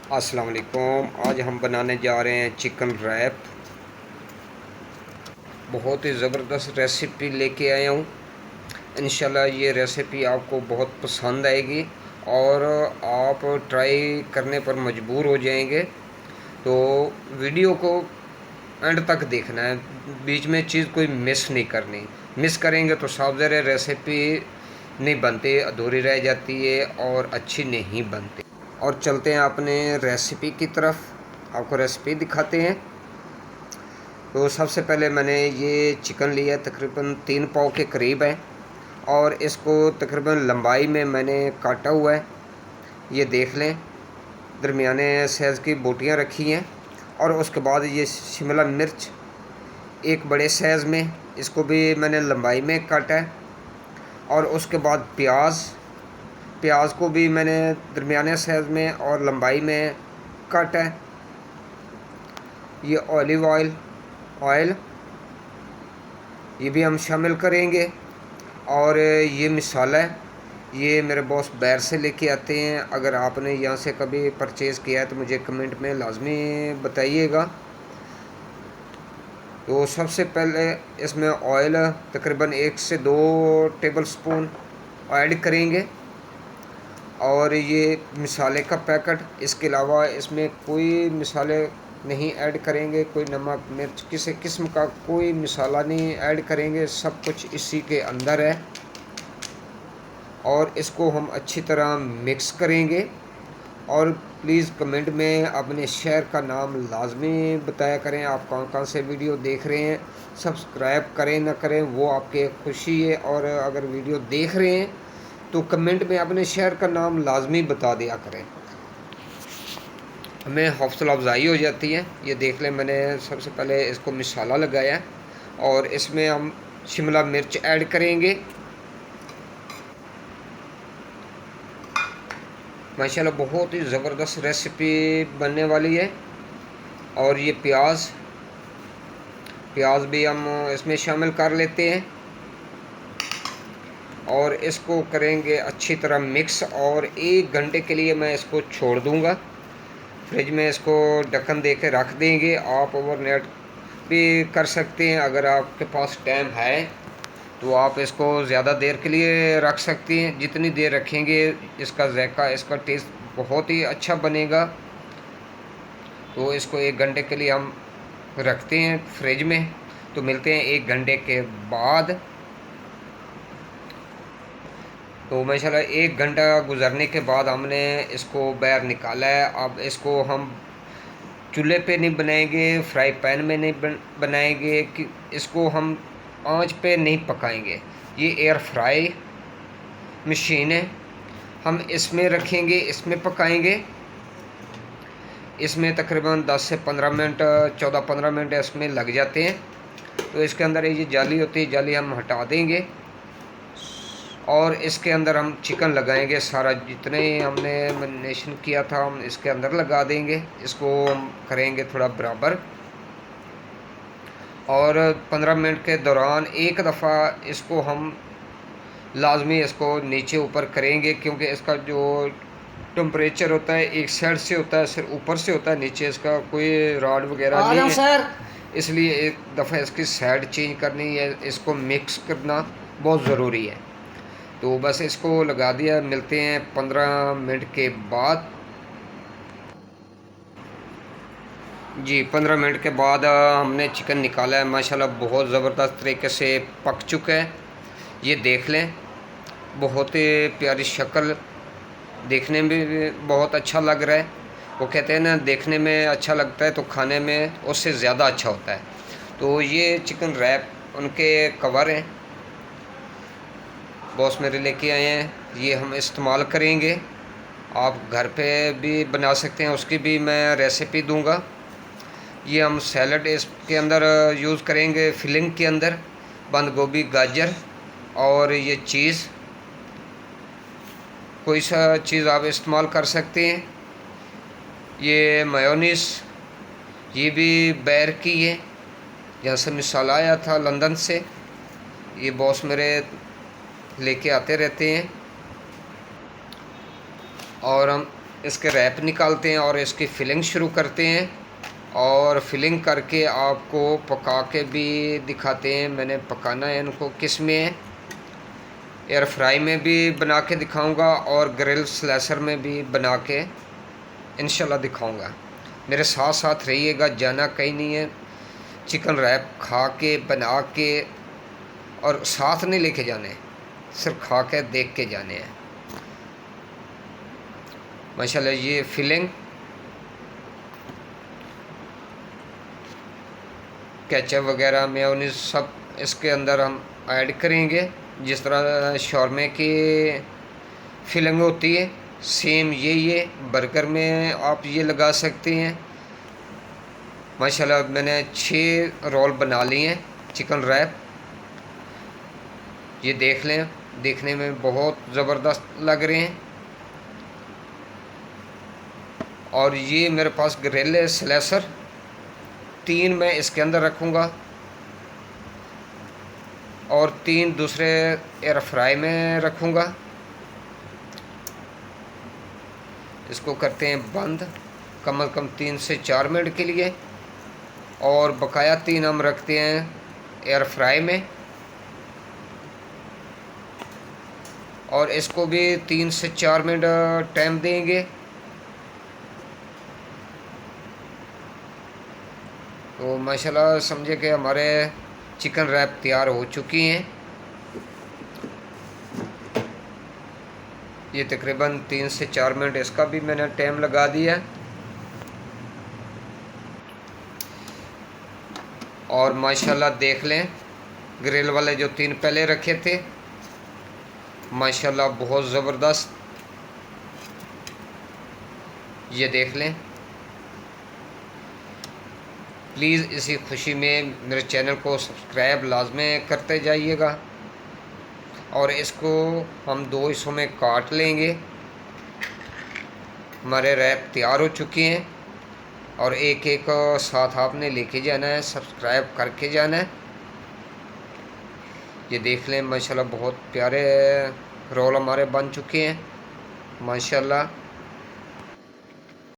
अस्सलाम वालेकुम। आज हम बनाने जा रहे हैं चिकन रैप। बहुत ही ज़बरदस्त रेसिपी लेके आया हूँ। इंशाल्लाह ये रेसिपी आपको बहुत पसंद आएगी और आप ट्राई करने पर मजबूर हो जाएंगे। तो वीडियो को एंड तक देखना है, बीच में चीज़ कोई मिस नहीं करनी। मिस करेंगे तो साफ ज़ाहिर रेसिपी नहीं बनती, अधूरी रह जाती है और अच्छी नहीं बनती। और चलते हैं अपने रेसिपी की तरफ, आपको रेसिपी दिखाते हैं। तो सबसे पहले मैंने ये चिकन लिया, तकरीबन 3 पाव के करीब है और इसको तकरीबन लंबाई में मैंने काटा हुआ है। ये देख लें, दरमियाने साइज़ की बोटियां रखी हैं। और उसके बाद ये शिमला मिर्च एक बड़े साइज़ में, इसको भी मैंने लंबाई में काटा है। और उसके बाद प्याज को भी मैंने दरमियाने साइज़ में और लंबाई में काटा है। ये ऑलिव ऑयल ये भी हम शामिल करेंगे। और ये मिसाला है, ये मेरे बॉस बाहर से लेके आते हैं। अगर आपने यहाँ से कभी परचेज़ किया है तो मुझे कमेंट में लाजमी बताइएगा। तो सबसे पहले इसमें ऑयल तकरीबन 1 से 2 टेबल स्पून ऐड करेंगे। और ये मिसाले का पैकेट, इसके अलावा इसमें कोई मिसाले नहीं ऐड करेंगे, कोई नमक मिर्च किसी किस्म का कोई मिसाला नहीं ऐड करेंगे, सब कुछ इसी के अंदर है। और इसको हम अच्छी तरह मिक्स करेंगे। और प्लीज़ कमेंट में अपने शहर का नाम लाजमी बताया करें, आप कहाँ कहाँ से वीडियो देख रहे हैं। सब्सक्राइब करें ना करें वो आपके खुशी है, और अगर वीडियो देख रहे हैं तो कमेंट में अपने शहर का नाम लाजमी बता दिया करें, हमें हौसला अफजाई हो जाती है। ये देख लें, मैंने सबसे पहले इसको मसाला लगाया और इसमें हम शिमला मिर्च ऐड करेंगे। माशाल्लाह बहुत ही ज़बरदस्त रेसिपी बनने वाली है। और ये प्याज भी हम इसमें शामिल कर लेते हैं और इसको करेंगे अच्छी तरह मिक्स। और 1 घंटे के लिए मैं इसको छोड़ दूंगा फ्रिज में, इसको ढक्कन दे के रख देंगे। आप ओवरनाइट भी कर सकते हैं, अगर आपके पास टाइम है तो आप इसको ज़्यादा देर के लिए रख सकते हैं। जितनी देर रखेंगे इसका जायका, इसका टेस्ट बहुत ही अच्छा बनेगा। तो इसको 1 घंटे के लिए हम रखते हैं फ्रिज में। तो मिलते हैं 1 घंटे के बाद। तो माशाल्लाह 1 घंटा गुजरने के बाद हमने इसको बाहर निकाला है। अब इसको हम चूल्हे पे नहीं बनाएंगे, फ्राई पैन में नहीं बनाएंगे, कि इसको हम आंच पे नहीं पकाएंगे। ये एयर फ्राई मशीन है, हम इसमें रखेंगे, इसमें पकाएंगे। इसमें तकरीबन 10 से 15 मिनट, 14-15 मिनट इसमें लग जाते हैं। तो इसके अंदर ये जाली होती है, जाली हम हटा देंगे और इसके अंदर हम चिकन लगाएंगे। सारा जितने हमने मैरिनेशन किया था हम इसके अंदर लगा देंगे। इसको हम करेंगे थोड़ा बराबर और 15 मिनट के दौरान एक दफ़ा इसको हम लाजमी इसको नीचे ऊपर करेंगे, क्योंकि इसका जो टेम्परेचर होता है एक साइड से होता है, सिर्फ ऊपर से होता है, नीचे इसका कोई रॉड वगैरह नहीं है सर। इसलिए एक दफ़ा इसकी साइड चेंज करनी है, इसको मिक्स करना बहुत ज़रूरी है। तो बस इसको लगा दिया। मिलते हैं 15 मिनट के बाद। जी 15 मिनट के बाद हमने चिकन निकाला है। माशाल्लाह बहुत ज़बरदस्त तरीके से पक चुका है। ये देख लें, बहुत ही प्यारी शक्ल, देखने में भी बहुत अच्छा लग रहा है। वो कहते हैं ना, देखने में अच्छा लगता है तो खाने में उससे ज़्यादा अच्छा होता है। तो ये चिकन रैप उनके कवर हैं, बॉस मेरे लेके आए हैं, ये हम इस्तेमाल करेंगे। आप घर पे भी बना सकते हैं, उसकी भी मैं रेसिपी दूंगा। ये हम सैलड इसके अंदर यूज़ करेंगे, फिलिंग के अंदर बंद गोभी, गाजर और ये चीज़, कोई सा चीज़ आप इस्तेमाल कर सकते हैं। ये मेयोनीज़ ये भी बैर की है, जहाँ से मिसाला आया था लंदन से, ये बॉस मेरे लेके आते रहते हैं। और हम इसके रैप निकालते हैं और इसकी फिलिंग शुरू करते हैं। और फिलिंग करके आपको पका के भी दिखाते हैं। मैंने पकाना है इनको किस में है, एयर फ्राई में भी बना के दिखाऊंगा और ग्रिल स्लैशर में भी बना के इंशाल्लाह दिखाऊंगा। मेरे साथ साथ रहिएगा, जाना कहीं नहीं है। चिकन रैप खा के बना के और साथ नहीं लेके जाने, सिर्फ खा के देख के जाने हैं। माशाल्लाह ये फिलिंग केचप वगैरह मेयोनीज सब इसके अंदर हम ऐड करेंगे। जिस तरह शौरमे की फिलिंग होती है सेम ये बर्गर में आप ये लगा सकते हैं। माशाल्लाह मैंने 6 रोल बना लिए हैं चिकन रैप। ये देख लें, देखने में बहुत ज़बरदस्त लग रहे हैं। और ये मेरे पास ग्रिल है स्लैशर, 3 मैं इसके अंदर रखूँगा और 3 दूसरे एयर फ्राई में रखूँगा। इसको करते हैं बंद कम से कम 3 से 4 मिनट के लिए और बकाया 3 हम रखते हैं एयर फ्राई में और इसको भी 3 से 4 मिनट टाइम देंगे। तो माशाल्लाह समझे कि हमारे चिकन रैप तैयार हो चुकी हैं। ये तकरीबन 3 से 4 मिनट इसका भी मैंने टाइम लगा दिया। और माशाल्लाह देख लें, ग्रिल वाले जो 3 पहले रखे थे माशाल्लाह बहुत ज़बरदस्त, ये देख लें। प्लीज़ इसी खुशी में मेरे चैनल को सब्सक्राइब लाजमी करते जाइएगा। और इसको हम 2 हिस्सों में काट लेंगे। हमारे रैप तैयार हो चुके हैं और एक एक साथ आपने लेके जाना है, सब्सक्राइब करके जाना है। ये देख लें माशाल्लाह बहुत प्यारे रोल हमारे बन चुके हैं माशाल्लाह।